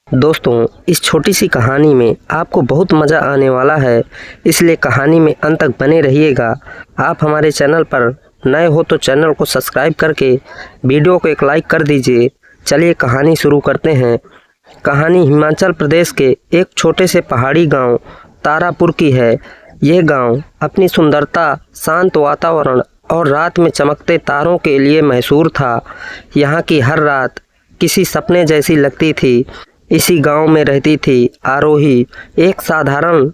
दोस्तों, इस छोटी सी कहानी में आपको बहुत मज़ा आने वाला है, इसलिए कहानी में अंत तक बने रहिएगा। आप हमारे चैनल पर नए हो तो चैनल को सब्सक्राइब करके वीडियो को एक लाइक कर दीजिए। चलिए कहानी शुरू करते हैं। कहानी हिमाचल प्रदेश के एक छोटे से पहाड़ी गांव तारापुर की है। यह गांव अपनी सुंदरता, शांत वातावरण और रात में चमकते तारों के लिए मशहूर था। यहाँ की हर रात किसी सपने जैसी लगती थी। इसी गांव में रहती थी आरोही, एक साधारण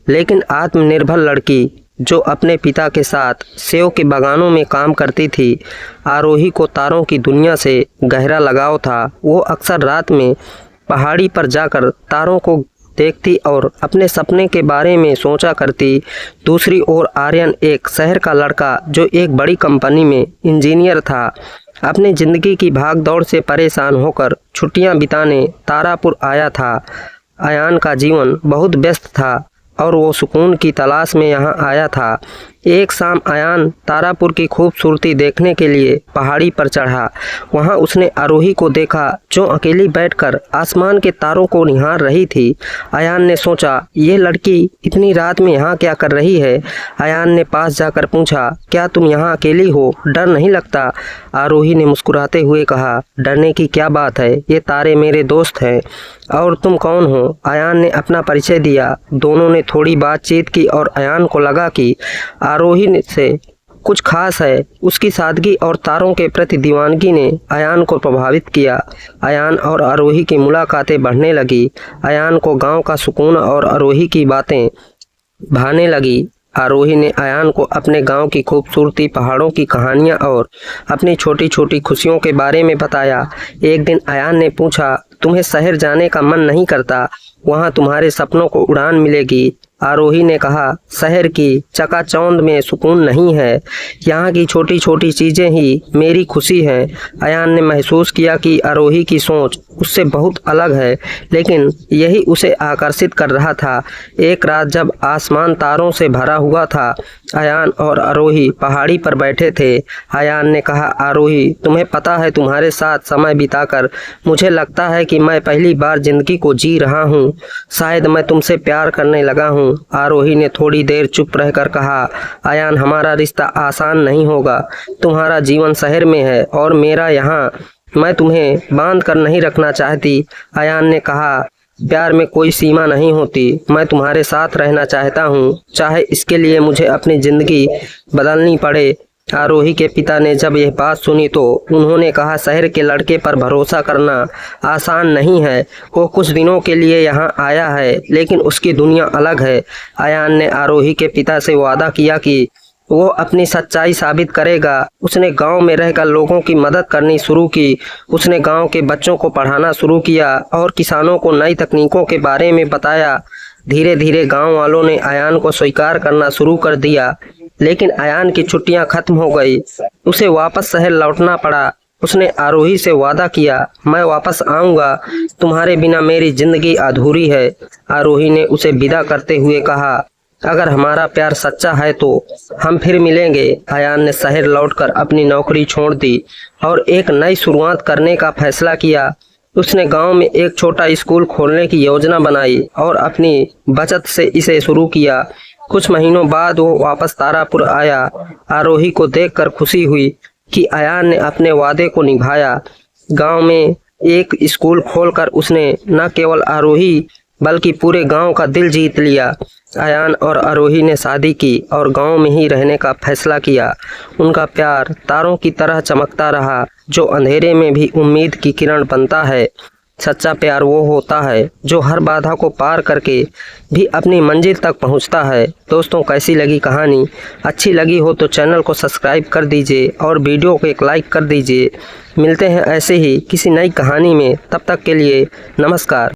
लेकिन आत्मनिर्भर लड़की जो अपने पिता के साथ सेव के बागानों में काम करती थी। आरोही को तारों की दुनिया से गहरा लगाव था। वो अक्सर रात में पहाड़ी पर जाकर तारों को देखती और अपने सपने के बारे में सोचा करती। दूसरी ओर आर्यन एक शहर का लड़का जो एक बड़ी कंपनी में इंजीनियर था, अपनी ज़िंदगी की भाग दौड़ से परेशान होकर छुट्टियां बिताने तारापुर आया था। अयान का जीवन बहुत व्यस्त था और वो सुकून की तलाश में यहाँ आया था। एक शाम अयान तारापुर की खूबसूरती देखने के लिए पहाड़ी पर चढ़ा। वहाँ उसने आरोही को देखा जो अकेली बैठकर आसमान के तारों को निहार रही थी। अयान ने सोचा, ये लड़की इतनी रात में यहाँ क्या कर रही है। अयान ने पास जाकर पूछा, क्या तुम यहाँ अकेली हो, डर नहीं लगता। आरोही ने मुस्कुराते हुए कहा, डरने की क्या बात है, ये तारे मेरे दोस्त हैं। और तुम कौन हो। अयान ने अपना परिचय दिया। दोनों ने थोड़ी बातचीत की और अयान को लगा कि आरोही से कुछ खास है। उसकी सादगी और तारों के प्रति दीवानगी ने अयान को प्रभावित किया। अयान और आरोही की मुलाकातें बढ़ने लगी। अयान को गांव का सुकून और आरोही की बातें भाने लगी। आरोही ने अयान को अपने गांव की खूबसूरती, पहाड़ों की कहानियां और अपनी छोटी छोटी खुशियों के बारे में बताया। एक दिन अयान ने पूछा, तुम्हें शहर जाने का मन नहीं करता, वहां तुम्हारे सपनों को उड़ान मिलेगी। आरोही ने कहा, शहर की चकाचौंध में सुकून नहीं है, यहाँ की छोटी छोटी चीज़ें ही मेरी खुशी हैं। अयान ने महसूस किया कि आरोही की सोच उससे बहुत अलग है, लेकिन यही उसे आकर्षित कर रहा था। एक रात जब आसमान तारों से भरा हुआ था, अयान और आरोही पहाड़ी पर बैठे थे। अयान ने कहा, आरोही, तुम्हें पता है तुम्हारे साथ समय बिताकर मुझे लगता है कि मैं पहली बार जिंदगी को जी रहा हूँ। शायद मैं तुमसे प्यार करने लगा हूँ। आरोही ने थोड़ी देर चुप रहकर कहा, अयान, हमारा रिश्ता आसान नहीं होगा। तुम्हारा जीवन शहर में है और मेरा यहाँ। मैं तुम्हें बांध कर नहीं रखना चाहती। अयान ने कहा, प्यार में कोई सीमा नहीं होती। मैं तुम्हारे साथ रहना चाहता हूँ, चाहे इसके लिए मुझे अपनी जिंदगी बदलनी पड़े। आरोही के पिता ने जब यह बात सुनी तो उन्होंने कहा, शहर के लड़के पर भरोसा करना आसान नहीं है। वो कुछ दिनों के लिए यहाँ आया है, लेकिन उसकी दुनिया अलग है। अयान ने आरोही के पिता से वादा किया कि वो अपनी सच्चाई साबित करेगा। उसने गांव में रहकर लोगों की मदद करनी शुरू की। उसने गांव के बच्चों को पढ़ाना शुरू किया और किसानों को नई तकनीकों के बारे में बताया। धीरे धीरे गांव वालों ने अयान को स्वीकार करना शुरू कर दिया। लेकिन अयान की छुट्टियां खत्म हो गई। उसे वापस शहर लौटना पड़ा। उसने आरोही से वादा किया, मैं वापस आऊंगा, तुम्हारे बिना मेरी जिंदगी अधूरी है। आरोही ने उसे विदा करते हुए कहा, अगर हमारा प्यार सच्चा है तो हम फिर मिलेंगे। अयान ने शहर लौटकर अपनी नौकरी छोड़ दी और एक नई शुरुआत करने का फैसला किया। उसने गांव में एक छोटा स्कूल खोलने की योजना बनाई और अपनी बचत से इसे शुरू किया। कुछ महीनों बाद वो वापस तारापुर आया। आरोही को देखकर खुशी हुई कि अयान ने अपने वादे को निभाया। गांव में एक स्कूल खोलकर उसने न केवल आरोही बल्कि पूरे गांव का दिल जीत लिया। अयान और आरोही ने शादी की और गांव में ही रहने का फैसला किया। उनका प्यार तारों की तरह चमकता रहा, जो अंधेरे में भी उम्मीद की किरण बनता है। सच्चा प्यार वो होता है जो हर बाधा को पार करके भी अपनी मंजिल तक पहुंचता है। दोस्तों, कैसी लगी कहानी? अच्छी लगी हो तो चैनल को सब्सक्राइब कर दीजिए और वीडियो को एक लाइक कर दीजिए। मिलते हैं ऐसे ही किसी नई कहानी में, तब तक के लिए नमस्कार।